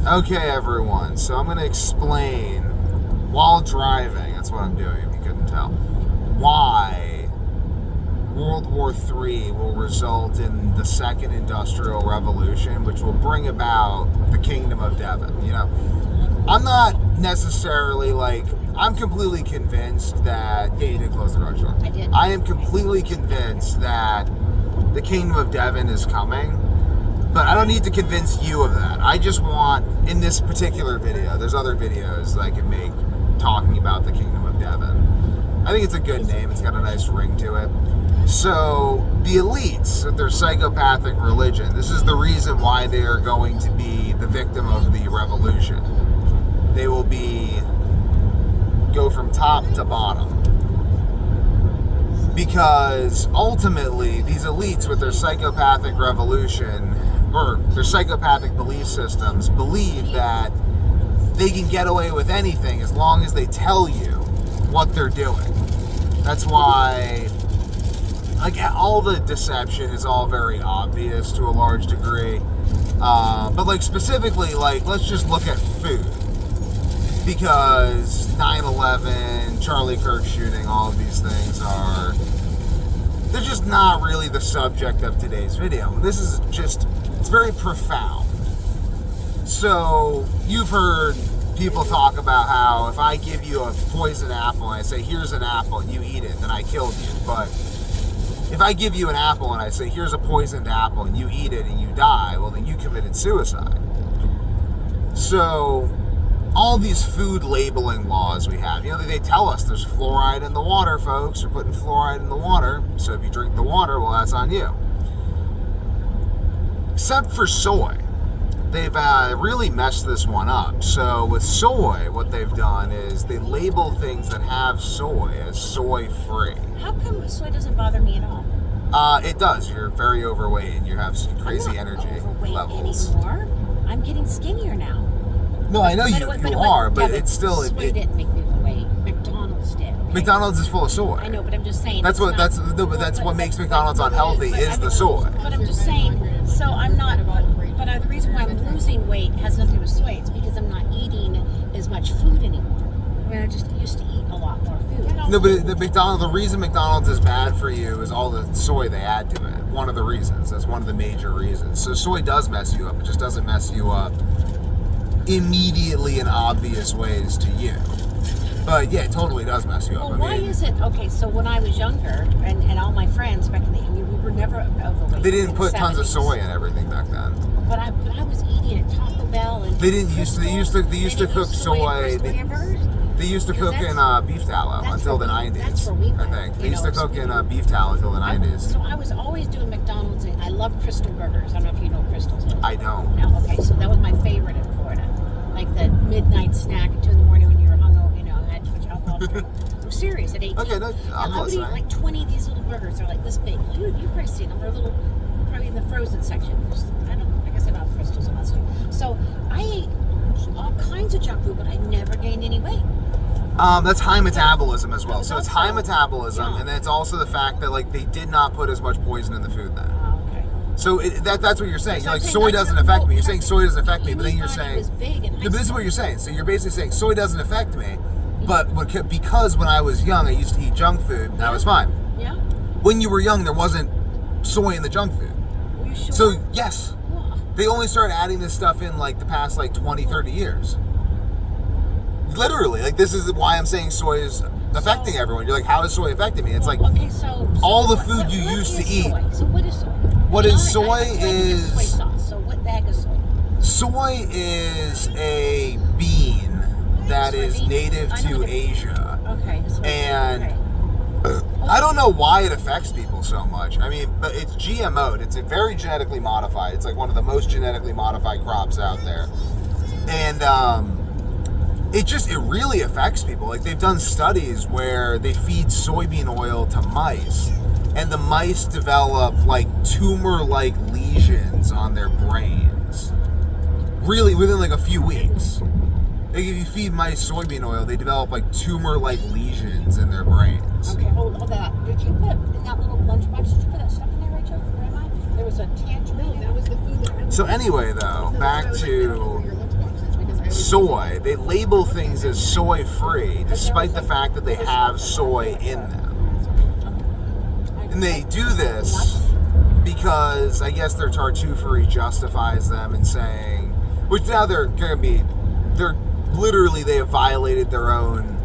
Okay, everyone, so I'm going to explain, while driving, that's what I'm doing if you couldn't tell, why World War III will result in the Second Industrial Revolution, which will bring about the Kingdom of Devon. You know, I'm not necessarily I'm completely convinced that, yeah, you did close the garage door. I did. I am completely convinced that the Kingdom of Devon is coming. But I don't need to convince you of that. I just want, in this particular video, there's other videos that I could make talking about the Kingdom of Devon. I think it's a good name. It's got a nice ring to it. So, the elites, with their psychopathic religion, this is the reason why they are going to be the victim of the revolution. They will go from top to bottom. Because, ultimately, these elites with their psychopathic revolution, or their psychopathic belief systems, believe that they can get away with anything as long as they tell you what they're doing. That's why, all the deception is all very obvious to a large degree. But, specifically, let's just look at food. Because 9/11, Charlie Kirk shooting, all of these things they're just not really the subject of today's video. This is just, it's very profound. So, you've heard people talk about how if I give you a poison apple and I say, here's an apple, and you eat it, then I killed you. But if I give you an apple and I say, here's a poisoned apple, and you eat it and you die, well, then you committed suicide. So, all these food labeling laws we have, they tell us there's fluoride in the water, folks. They're putting fluoride in the water, so if you drink the water, well, that's on you. Except for soy. They've really messed this one up. So with soy, what they've done is they label things that have soy as soy-free. How come soy doesn't bother me at all? It does. You're very overweight and you have some crazy energy levels. Anymore. I'm getting skinnier now. No, I know you are, but yeah, it's still... Soy didn't make me overweight. McDonald's did. Okay? McDonald's is full of soy. I know, but I'm just saying... That's what makes McDonald's unhealthy is the soy. But I'm just saying, so I'm not... But the reason why I'm losing weight has nothing to do with soy. It's because I'm not eating as much food anymore. I mean, I just used to eat a lot more food. No, but the reason McDonald's is bad for you is all the soy they add to it. One of the reasons. That's one of the major reasons. So soy does mess you up. It just doesn't mess you up immediately in obvious ways to you. But yeah, it totally does mess you up. Well, why is it? Okay, so when I was younger, and all my friends back in the day, we were never overweight. They didn't put tons of soy in everything back then. But I was eating at Taco Bell and they used to cook soy. They used to cook in beef tallow until the 90s. That's where we went, I think they used to cook in beef tallow until the 90s. So I was always doing McDonald's. And I love Crystal Burgers. I don't know if you know Crystal's. I don't. No. Okay, so that was my favorite in Florida. Like the midnight snack at 2 in the morning when you were hungover. I had too much alcohol. I'm serious. At 18. Okay, no, I would eat like 20 of these little burgers. They're like this big. You've probably seen them. They're little, probably in the frozen section. I guess I don't have Crystals unless you. So I ate all kinds of junk food, but I never gained any weight. That's high metabolism as well. So it's high metabolism, and then it's also the fact that they did not put as much poison in the food then. So that's what you're saying. You're like, soy doesn't affect me. You're saying soy doesn't affect me, but then you're saying... No, but this is what you're saying. So you're basically saying soy doesn't affect me, but because when I was young, I used to eat junk food, and I was fine. Yeah. When you were young, there wasn't soy in the junk food. Are you sure? So, yes. They only started adding this stuff in, the past, 20, 30 years. Literally. This is why I'm saying soy is affecting everyone. You're like, how is soy affecting me? It's okay, so all the food you used to eat. So what is soy? What is soy is... soy sauce. So what the heck is soy? Soy is a bean that is native to Asia. Okay. And I don't know why it affects people so much. I mean, but it's GMO'd. It's very genetically modified. It's one of the most genetically modified crops out there. And it really affects people. They've done studies where they feed soybean oil to mice, and the mice develop tumor-like lesions on their brains. Really, within a few weeks. If you feed mice soybean oil, they develop tumor-like lesions in their brains. Okay, hold that. Did you put in that little lunchbox? Did you put that stuff in there, Rachel, for Grandma? There was a tangerine. No, that was the food that I... So anyway, though, back to soy. They label things as soy-free, despite the fact that they have soy in them. And they do this because I guess their Tartuffery justifies them in saying, which now they have violated their own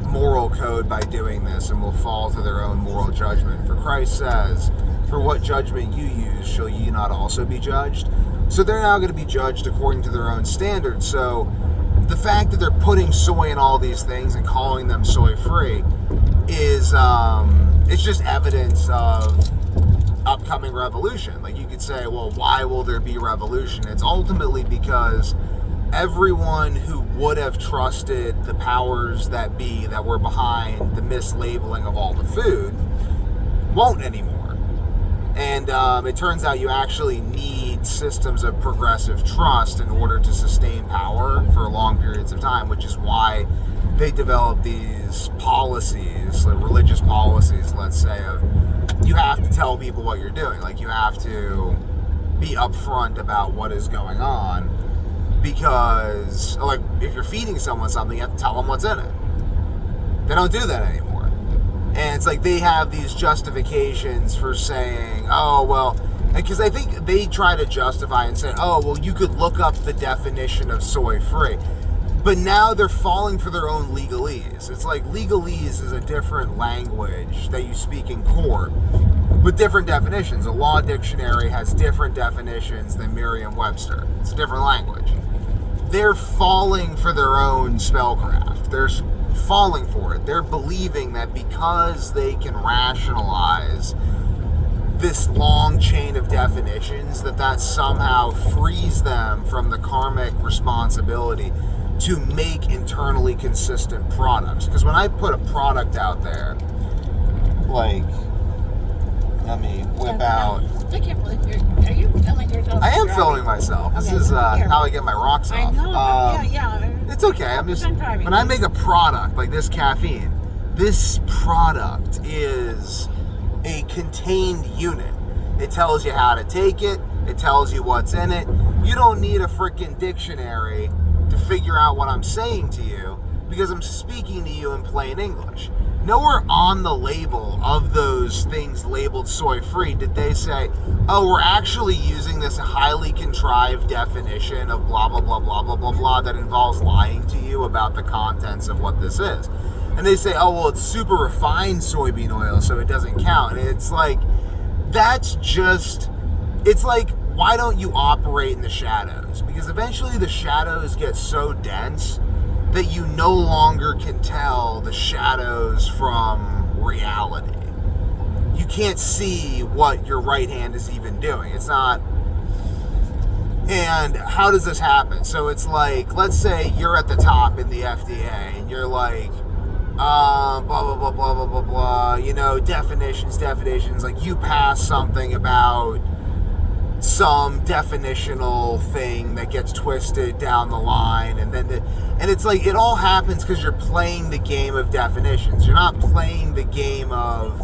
moral code by doing this and will fall to their own moral judgment. For Christ says, for what judgment you use shall ye not also be judged? So they're now going to be judged according to their own standards. So the fact that they're putting soy in all these things and calling them soy-free is, it's just evidence of upcoming revolution. Like you could say, well, why will there be revolution? It's ultimately because everyone who would have trusted the powers that be that were behind the mislabeling of all the food won't anymore. And it turns out you actually need systems of progressive trust in order to sustain power for long periods of time, which is why they develop these policies, like religious policies, let's say, of you have to tell people what you're doing. Like you have to be upfront about what is going on, because like if you're feeding someone something, you have to tell them what's in it. They don't do that anymore. And it's like they have these justifications for saying, oh, well, because I think they try to justify and say, oh, well, you could look up the definition of soy-free. But now they're falling for their own legalese. It's like legalese is a different language that you speak in court with different definitions. A law dictionary has different definitions than Merriam-Webster. It's a different language. They're falling for their own spellcraft. They're falling for it. They're believing that because they can rationalize this long chain of definitions, that somehow frees them from the karmic responsibility to make internally consistent products. Because when I put a product out there, like, let me whip out. I can't believe are you filming yourself? I am filming myself. This is how I get my rocks off. I know. Yeah. It's okay. I'm just, when I make a product like this caffeine, this product is a contained unit. It tells you how to take it. It tells you what's in it. You don't need a freaking dictionary to figure out what I'm saying to you, because I'm speaking to you in plain English. Nowhere on the label of those things labeled soy-free did they say, oh, we're actually using this highly contrived definition of blah, blah, blah, blah, blah, blah, blah that involves lying to you about the contents of what this is. And they say, oh, well, it's super refined soybean oil, so it doesn't count. And it's like, that's just, it's like, why don't you operate in the shadows? Because eventually the shadows get so dense that you no longer can tell the shadows from reality. You can't see what your right hand is even doing. It's not. And how does this happen? So it's like, let's say you're at the top in the FDA and you're like, blah, blah, blah, blah, blah, blah, blah, you know, definitions, like you pass something about some definitional thing that gets twisted down the line, and then and it's like it all happens because you're playing the game of definitions. You're not playing the game of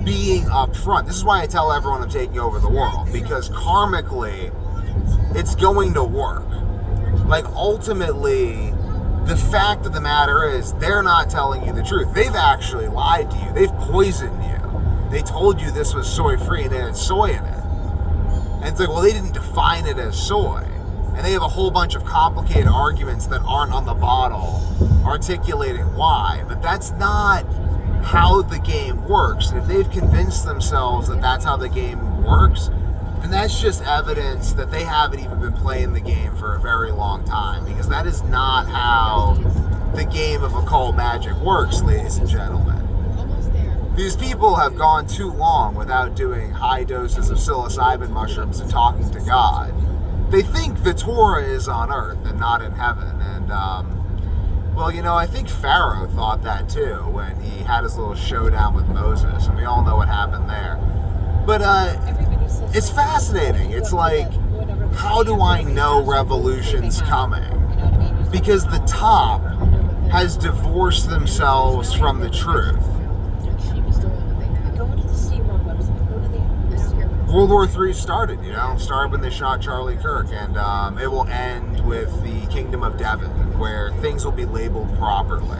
being upfront. This is why I tell everyone I'm taking over the world, because karmically it's going to work. Like ultimately the fact of the matter is they're not telling you the truth. They've actually lied to you. They've poisoned you. They told you this was soy-free and it had soy in it. And it's like, well, they didn't define it as soy. And they have a whole bunch of complicated arguments that aren't on the bottle articulating why. But that's not how the game works. And if they've convinced themselves that that's how the game works, then that's just evidence that they haven't even been playing the game for a very long time. Because that is not how the game of occult magic works, ladies and gentlemen. These people have gone too long without doing high doses of psilocybin mushrooms and talking to God. They think the Torah is on earth and not in heaven. And, well, you know, I think Pharaoh thought that too when he had his little showdown with Moses. And we all know what happened there. But it's fascinating. It's like, how do I know revolution's coming? Because the top has divorced themselves from the truth. World War III started, started when they shot Charlie Kirk, and it will end with the Kingdom of Devon, where things will be labeled properly.